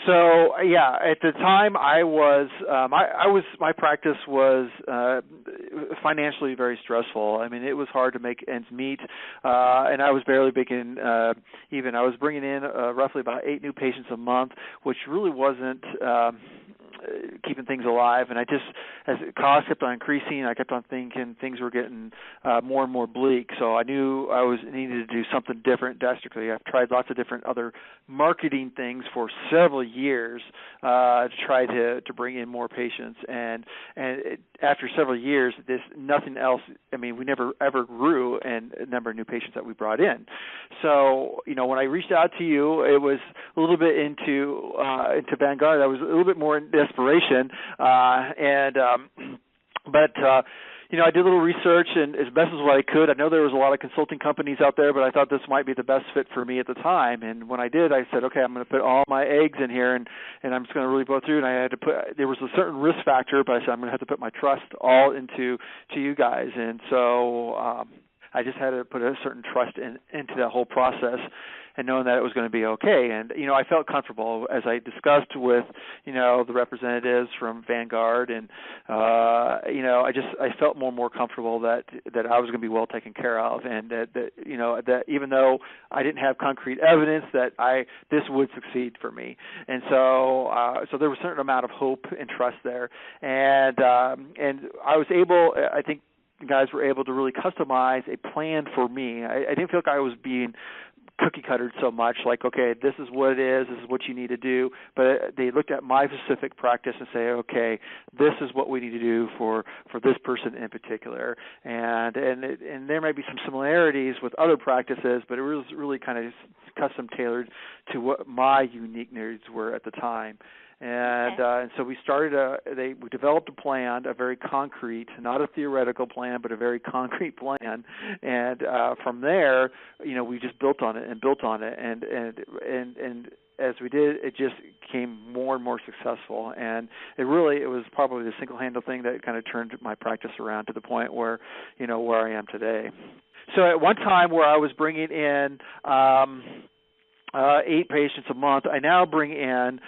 So yeah, at the time my practice was financially very stressful. I mean, it was hard to make ends meet, and I was barely making even. I was bringing in roughly about 8 new patients a month, which really wasn't keeping things alive. And I just, as the cost kept on increasing, I kept on thinking things were getting more and more bleak. So I knew I needed to do something different drastically. I've tried lots of different other marketing things for several years to try to bring in more patients. And after several years, nothing else. I mean, we never ever grew in the number of new patients that we brought in. So when I reached out to you, it was a little bit into Vanguard. I was a little bit more in desperation, but I did a little research and as best as what I could. I know there was a lot of consulting companies out there, but I thought this might be the best fit for me at the time. And when I did, I said, okay, I'm going to put all my eggs in here, and I'm just going to really go through. And I had to there was a certain risk factor, but I said I'm going to have to put my trust all into you guys. And so I just had to put a certain trust into that whole process, and knowing that it was going to be okay. And, I felt comfortable as I discussed with, the representatives from Vanguard, and, I felt more and more comfortable that I was going to be well taken care of, and that even though I didn't have concrete evidence that this would succeed for me. And so there was a certain amount of hope and trust there. And I was able, I think, guys were able to really customize a plan for me. I didn't feel like I was being cookie-cuttered so much, like, okay, this is what it is, this is what you need to do, but they looked at my specific practice and say, okay, this is what we need to do for this person in particular, and there might be some similarities with other practices, but it was really kind of custom tailored to what my unique needs were at the time. And so we we developed a plan, a very concrete, not a theoretical plan, but a very concrete plan. And from there, we just built on it. And as we did, it just became more and more successful. And it was probably the single-handed thing that kind of turned my practice around to the point where, where I am today. So at one time where I was bringing in 8 patients a month, I now bring in,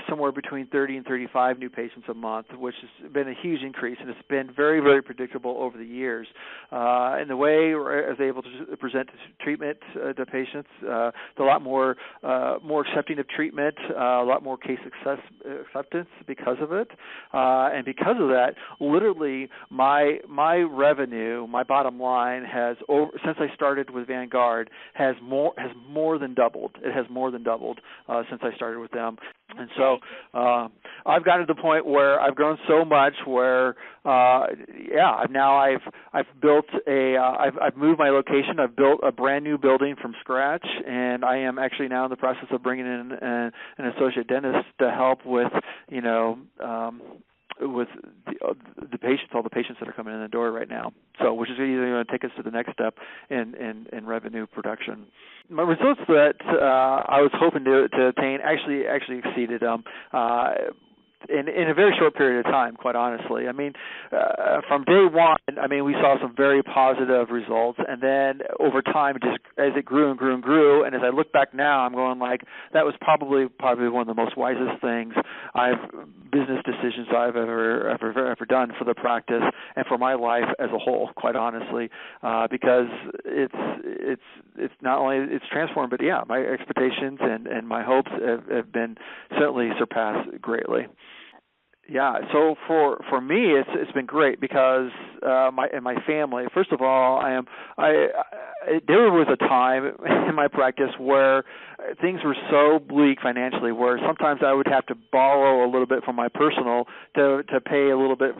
somewhere between 30 and 35 new patients a month, which has been a huge increase, and it's been very, very predictable over the years. And the way I was able to present treatment to patients, a lot more accepting of treatment, a lot more case acceptance because of it. And because of that, literally my revenue, my bottom line since I started with Vanguard, has more than doubled. It has more than doubled since I started with them. And so I've gotten to the point where I've grown so much where, now I've built I've moved my location. I've built a brand new building from scratch, and I am actually now in the process of bringing in an associate dentist to help with, with the patients, all the patients that are coming in the door right now. So, which is either going to take us to the next step in revenue production. My results that I was hoping to attain actually exceeded them. In a very short period of time, quite honestly. I mean, from day one, we saw some very positive results, and then over time, just as it grew and grew and grew, and as I look back now, I'm going like, that was probably one of the most wisest business decisions I've ever done for the practice and for my life as a whole, quite honestly, because it's not only it's transformed, but my expectations and my hopes have been certainly surpassed greatly. Yeah, so for me, it's been great because my family. First of all, there was a time in my practice where things were so bleak financially, where sometimes I would have to borrow a little bit from my personal to pay a little bit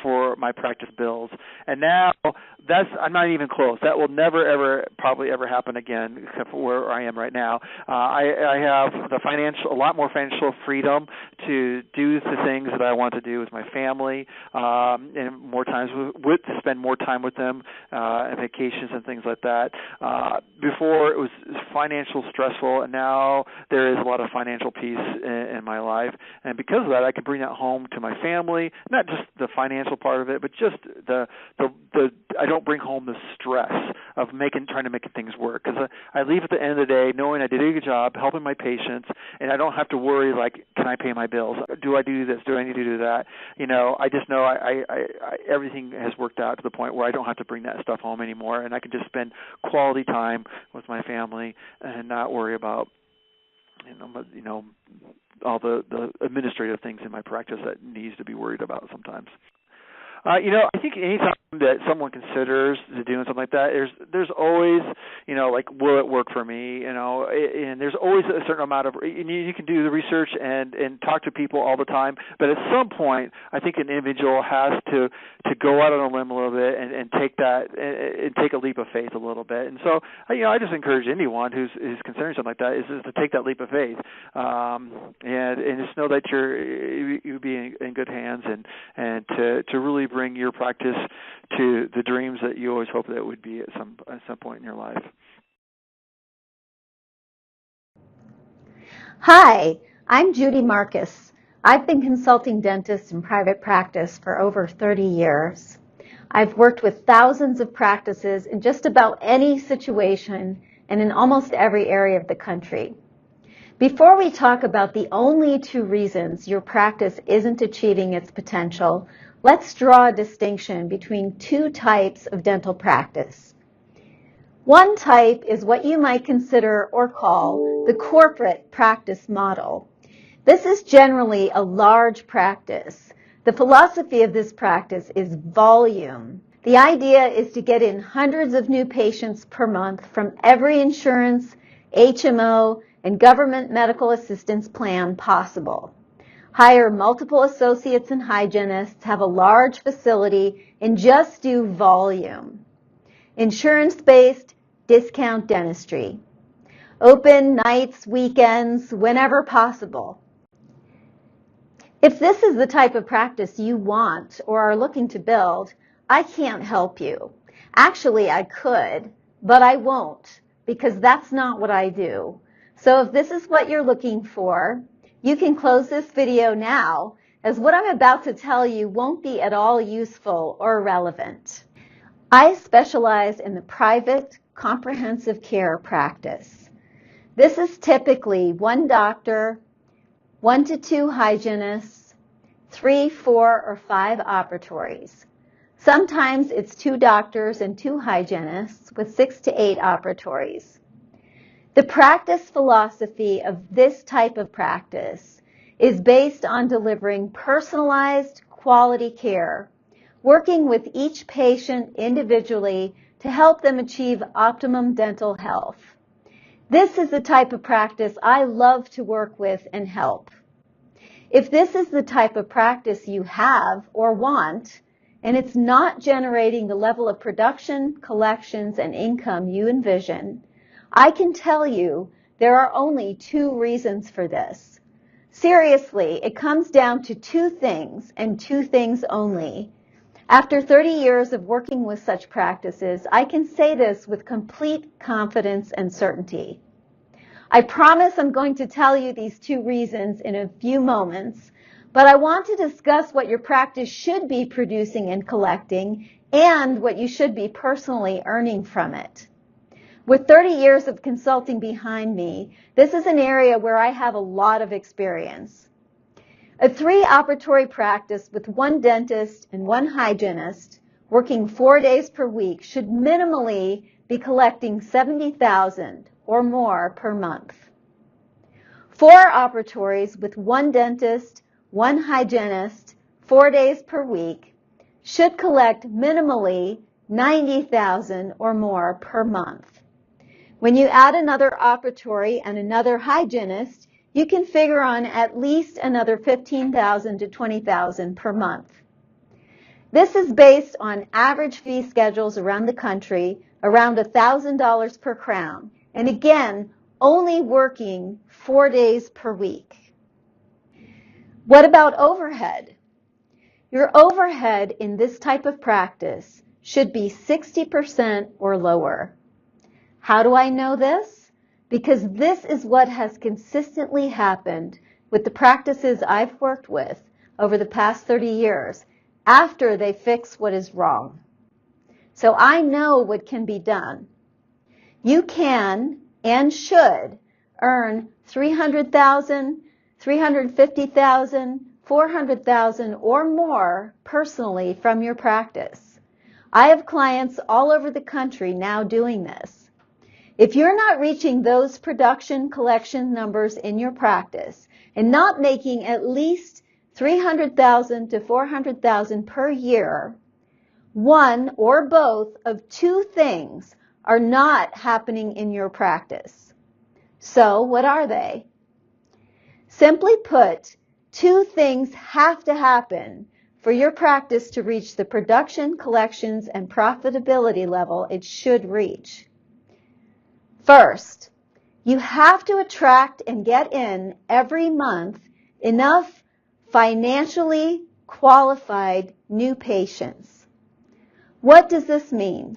for my practice bills. And now I'm not even close. That will never probably ever happen again, except for where I am right now. I have a lot more financial freedom to do the things that I want to do with my family, and more times to spend more time with them, and vacations and things like that. Before it was financial stressful, and now there is a lot of financial peace in my life. And because of that, I can bring that home to my family. Not just the financial part of it, but just I don't bring home the stress of trying to make things work. Because I leave at the end of the day knowing I did a good job helping my patients, and I don't have to worry, like, can I pay my bills? Do I do this? Do I need to do that? I just know I everything has worked out to the point where I don't have to bring that stuff home anymore, and I can just spend quality time with my family and not worry about all the administrative things in my practice that needs to be worried about sometimes. I think anytime that someone considers doing something like that, there's always, like, will it work for me? And there's always a certain amount of, you can do the research and talk to people all the time, but at some point, I think an individual has to go out on a limb a little bit and take that and take a leap of faith a little bit. And so, I just encourage anyone who's considering something like that is to take that leap of faith, and just know that you'll be in good hands, and to really bring your practice to the dreams that you always hope that it would be at some point in your life. Hi, I'm Judy Marcus. I've been consulting dentists in private practice for over 30 years. I've worked with thousands of practices in just about any situation and in almost every area of the country. Before we talk about the only two reasons your practice isn't achieving its potential, let's draw a distinction between two types of dental practice. One type is what you might consider or call the corporate practice model. This is generally a large practice. The philosophy of this practice is volume. The idea is to get in hundreds of new patients per month from every insurance, HMO, and government medical assistance plan possible. Hire multiple associates and hygienists, have a large facility, and just do volume. Insurance-based discount dentistry. Open nights, weekends, whenever possible. If this is the type of practice you want or are looking to build, I can't help you. Actually, I could, but I won't, because that's not what I do. So if this is what you're looking for, you can close this video now, as what I'm about to tell you won't be at all useful or relevant. I specialize in the private comprehensive care practice. This is typically one doctor, 1 to 2 hygienists, 3, 4, or 5 operatories. Sometimes it's 2 doctors and 2 hygienists with 6 to 8 operatories. The practice philosophy of this type of practice is based on delivering personalized quality care, working with each patient individually to help them achieve optimum dental health. This is the type of practice I love to work with and help. If this is the type of practice you have or want, and it's not generating the level of production, collections, and income you envision, I can tell you there are only 2 reasons for this. Seriously, it comes down to 2 things and 2 things only. After 30 years of working with such practices, I can say this with complete confidence and certainty. I promise I'm going to tell you these 2 reasons in a few moments, but I want to discuss what your practice should be producing and collecting and what you should be personally earning from it. With 30 years of consulting behind me, this is an area where I have a lot of experience. A 3-operatory practice with 1 dentist and 1 hygienist working 4 days per week should minimally be collecting $70,000 or more per month. 4 operatories with 1 dentist, 1 hygienist, 4 days per week should collect minimally $90,000 or more per month. When you add another operatory and another hygienist, you can figure on at least another $15,000 to $20,000 per month. This is based on average fee schedules around the country, around $1,000 per crown, and again, only working 4 days per week. What about overhead? Your overhead in this type of practice should be 60% or lower. How do I know this? Because this is what has consistently happened with the practices I've worked with over the past 30 years after they fix what is wrong. So I know what can be done. You can and should earn $300,000, $350,000, $400,000 or more personally from your practice. I have clients all over the country now doing this. If you're not reaching those production collection numbers in your practice and not making at least $300,000 to $400,000 per year, one or both of two things are not happening in your practice. So what are they? Simply put, two things have to happen for your practice to reach the production, collections, and profitability level it should reach. First, you have to attract and get in every month enough financially qualified new patients. What does this mean?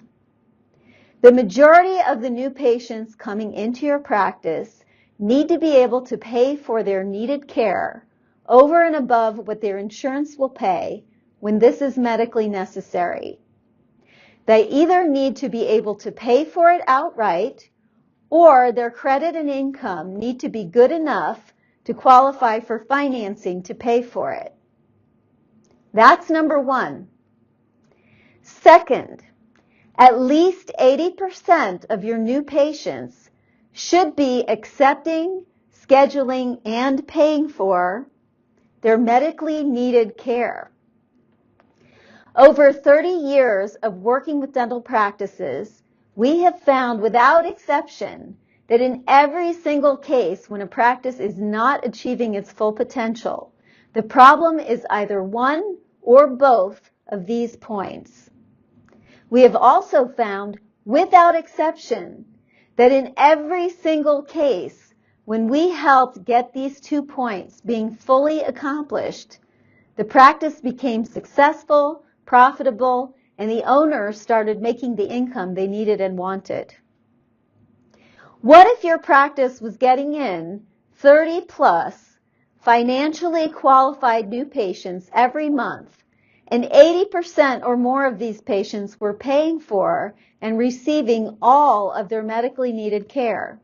The majority of the new patients coming into your practice need to be able to pay for their needed care over and above what their insurance will pay when this is medically necessary. They either need to be able to pay for it outright, or their credit and income need to be good enough to qualify for financing to pay for it. That's number one. Second, at least 80% of your new patients should be accepting, scheduling, and paying for their medically needed care. Over 30 years of working with dental practices, we have found without exception that in every single case when a practice is not achieving its full potential, the problem is either one or both of these points. We have also found, without exception, that in every single case, when we helped get these 2 points being fully accomplished, the practice became successful, profitable, and the owners started making the income they needed and wanted. What if your practice was getting in 30 plus financially qualified new patients every month, and 80% or more of these patients were paying for and receiving all of their medically needed care?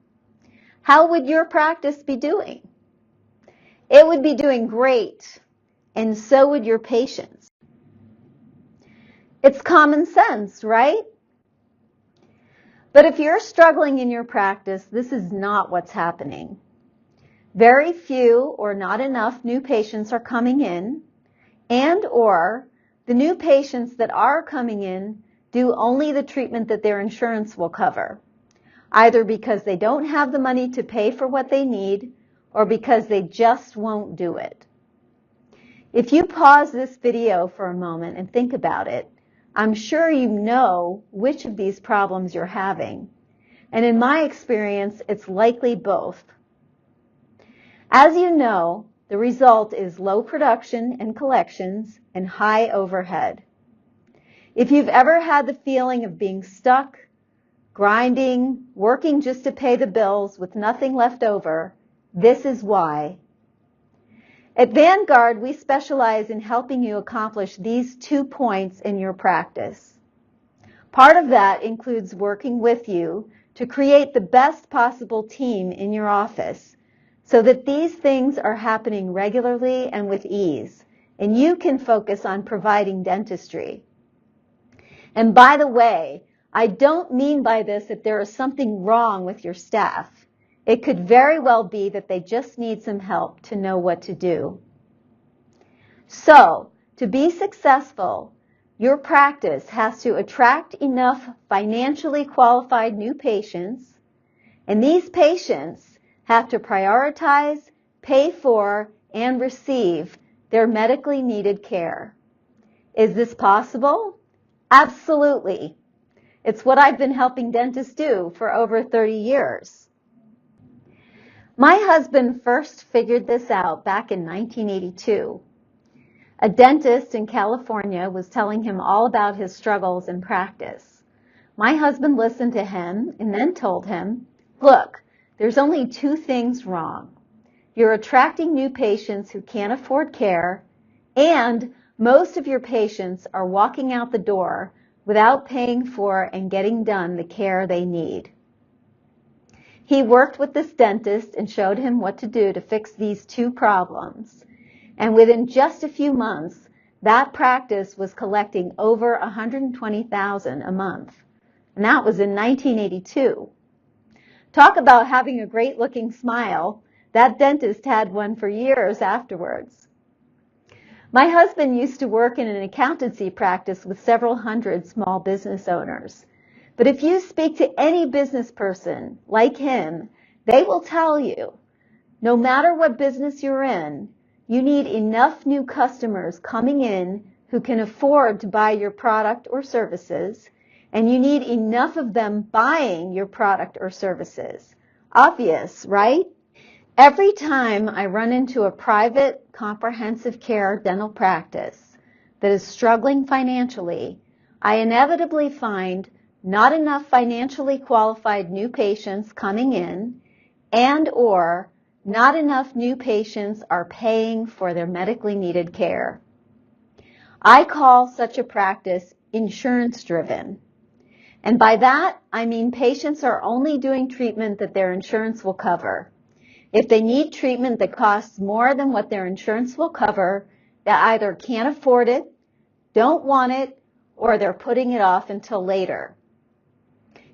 How would your practice be doing? It would be doing great, and so would your patients. It's common sense, right? But if you're struggling in your practice, this is not what's happening. Very few or not enough new patients are coming in, and/or the new patients that are coming in do only the treatment that their insurance will cover, either because they don't have the money to pay for what they need or because they just won't do it. If you pause this video for a moment and think about it, I'm sure you know which of these problems you're having. And in my experience, it's likely both. As you know, the result is low production and collections and high overhead. If you've ever had the feeling of being stuck, grinding, working just to pay the bills with nothing left over, this is why. At Vanguard, we specialize in helping you accomplish these 2 points in your practice. Part of that includes working with you to create the best possible team in your office so that these things are happening regularly and with ease, and you can focus on providing dentistry. And by the way, I don't mean by this that there is something wrong with your staff. It could very well be that they just need some help to know what to do. So, to be successful, your practice has to attract enough financially qualified new patients, and these patients have to prioritize, pay for, and receive their medically needed care. Is this possible? Absolutely. It's what I've been helping dentists do for over 30 years. My husband first figured this out back in 1982. A dentist in California was telling him all about his struggles in practice. My husband listened to him and then told him, "Look, there's only 2 things wrong. You're attracting new patients who can't afford care, and most of your patients are walking out the door without paying for and getting done the care they need. He worked with this dentist and showed him what to do to fix these two problems. And within just a few months, that practice was collecting over $120,000 a month. And that was in 1982. Talk about having a great-looking smile. That dentist had one for years afterwards. My husband used to work in an accountancy practice with several hundred small business owners. But if you speak to any business person like him, they will tell you, no matter what business you're in, you need enough new customers coming in who can afford to buy your product or services, and you need enough of them buying your product or services. Obvious, right? Every time I run into a private, comprehensive care dental practice that is struggling financially, I inevitably find not enough financially qualified new patients coming in, and or not enough new patients are paying for their medically needed care. I call such a practice insurance-driven. And by that, I mean patients are only doing treatment that their insurance will cover. If they need treatment that costs more than what their insurance will cover, they either can't afford it, don't want it, or they're putting it off until later.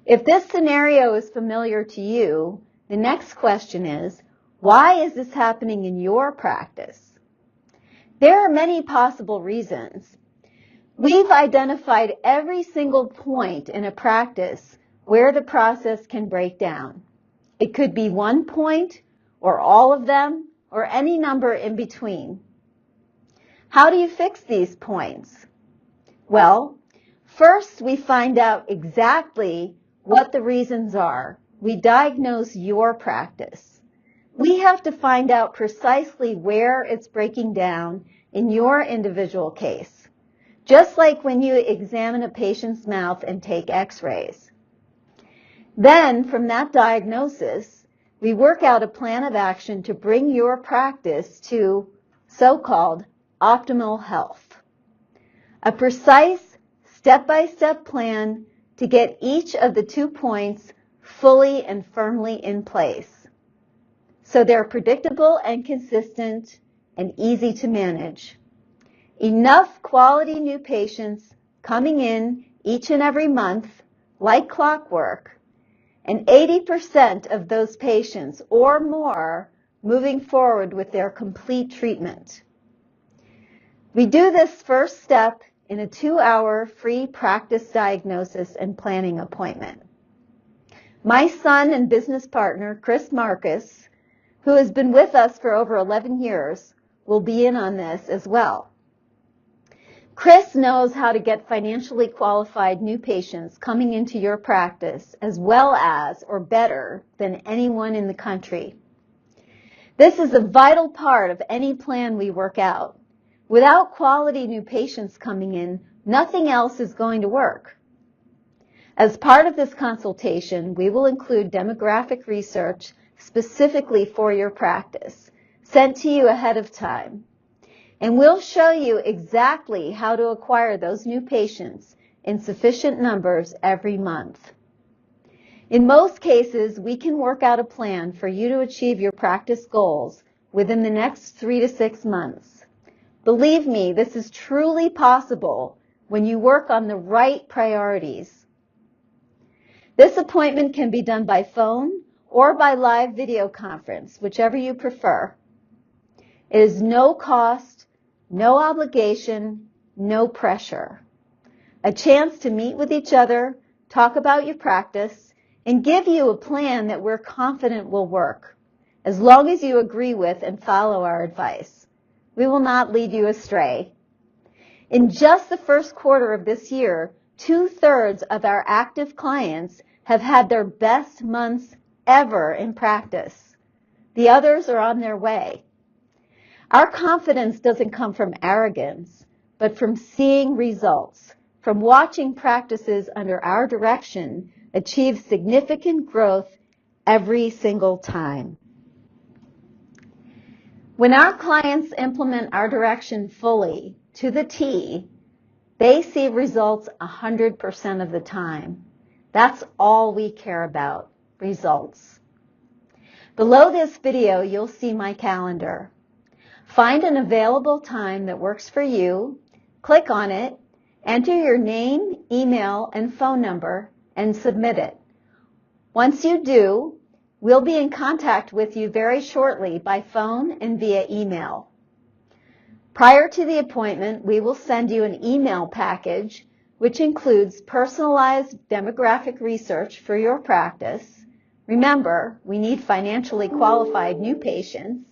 If this scenario is familiar to you, the next question is, why is this happening in your practice? There are many possible reasons. We've identified every single point in a practice where the process can break down. It could be one point, or all of them, or any number in between. How do you fix these points? Well, first we find out exactly what the reasons are. We diagnose your practice. We have to find out precisely where it's breaking down in your individual case, just like when you examine a patient's mouth and take x-rays. Then, from that diagnosis, we work out a plan of action to bring your practice to so-called optimal health. A precise, step-by-step plan to get each of the 2 points fully and firmly in place, so they're predictable and consistent and easy to manage. Enough quality new patients coming in each and every month, like clockwork, and 80% of those patients or more moving forward with their complete treatment. We do this first step in a 2-hour free practice diagnosis and planning appointment. My son and business partner, Chris Marcus, who has been with us for over 11 years, will be in on this as well. Chris knows how to get financially qualified new patients coming into your practice as well as, or better, than anyone in the country. This is a vital part of any plan we work out. Without quality new patients coming in, nothing else is going to work. As part of this consultation, we will include demographic research specifically for your practice, sent to you ahead of time. And we'll show you exactly how to acquire those new patients in sufficient numbers every month. In most cases, we can work out a plan for you to achieve your practice goals within the next 3 to 6 months. Believe me, this is truly possible when you work on the right priorities. This appointment can be done by phone or by live video conference, whichever you prefer. It is no cost, no obligation, no pressure. A chance to meet with each other, talk about your practice, and give you a plan that we're confident will work, as long as you agree with and follow our advice. We will not lead you astray. In just the first quarter of this year, 2/3 of our active clients have had their best months ever in practice. The others are on their way. Our confidence doesn't come from arrogance, but from seeing results, from watching practices under our direction achieve significant growth every single time. When our clients implement our direction fully, to the T, They see results 100% of the time. That's all we care about, results. Below this video, you'll see my calendar. Find an available time that works for you, click on it, enter your name, email, and phone number, and submit it. Once you do, we'll be in contact with you very shortly by phone and via email. Prior to the appointment, we will send you an email package which includes personalized demographic research for your practice. Remember, we need financially qualified new patients.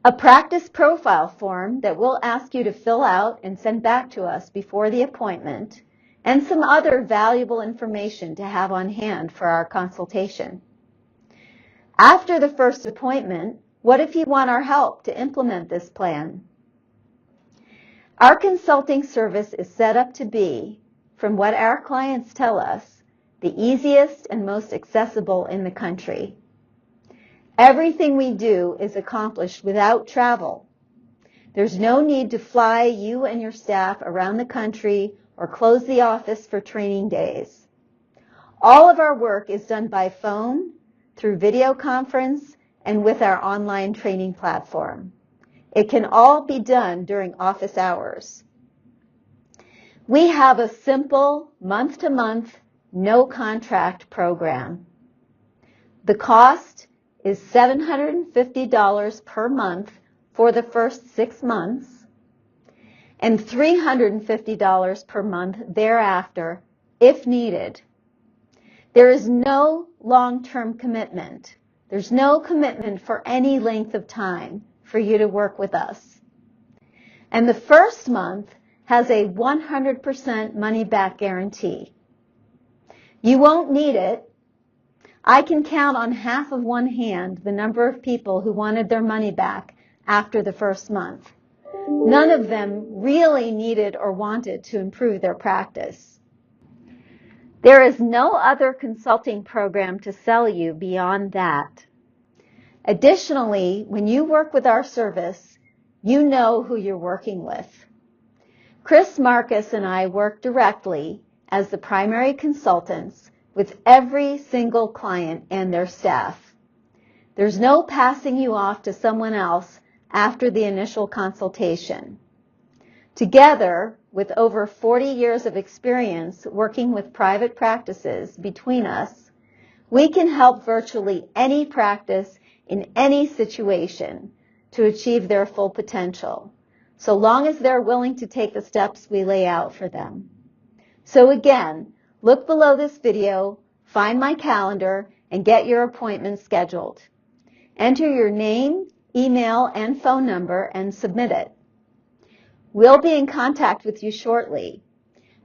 A practice profile form that we'll ask you to fill out and send back to us before the appointment, and some other valuable information to have on hand for our consultation. After the first appointment, what if you want our help to implement this plan? Our consulting service is set up to be, from what our clients tell us, the easiest and most accessible in the country. Everything we do is accomplished without travel. There's no need to fly you and your staff around the country or close the office for training days. All of our work is done by phone, through video conference, and with our online training platform. It can all be done during office hours. We have a simple month-to-month, no contract program. The cost is $750 per month for the first 6 months and $350 per month thereafter if needed. There is no long-term commitment. There's no commitment for any length of time for you to work with us. And the first month has a 100% money-back guarantee. You won't need it. I can count on half of one hand the number of people who wanted their money back after the first month. None of them really needed or wanted to improve their practice. There is no other consulting program to sell you beyond that. Additionally, when you work with our service, you know who you're working with. Chris Marcus and I work directly as the primary consultants with every single client and their staff. There's no passing you off to someone else after the initial consultation. Together, with over 40 years of experience working with private practices between us, we can help virtually any practice in any situation to achieve their full potential, so long as they're willing to take the steps we lay out for them. So again, look below this video, find my calendar, and get your appointment scheduled. Enter your name, email, and phone number and submit it. We'll be in contact with you shortly.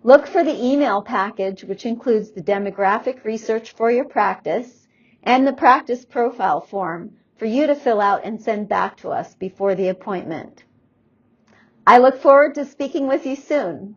Look for the email package, which includes the demographic research for your practice and the practice profile form for you to fill out and send back to us before the appointment. I look forward to speaking with you soon.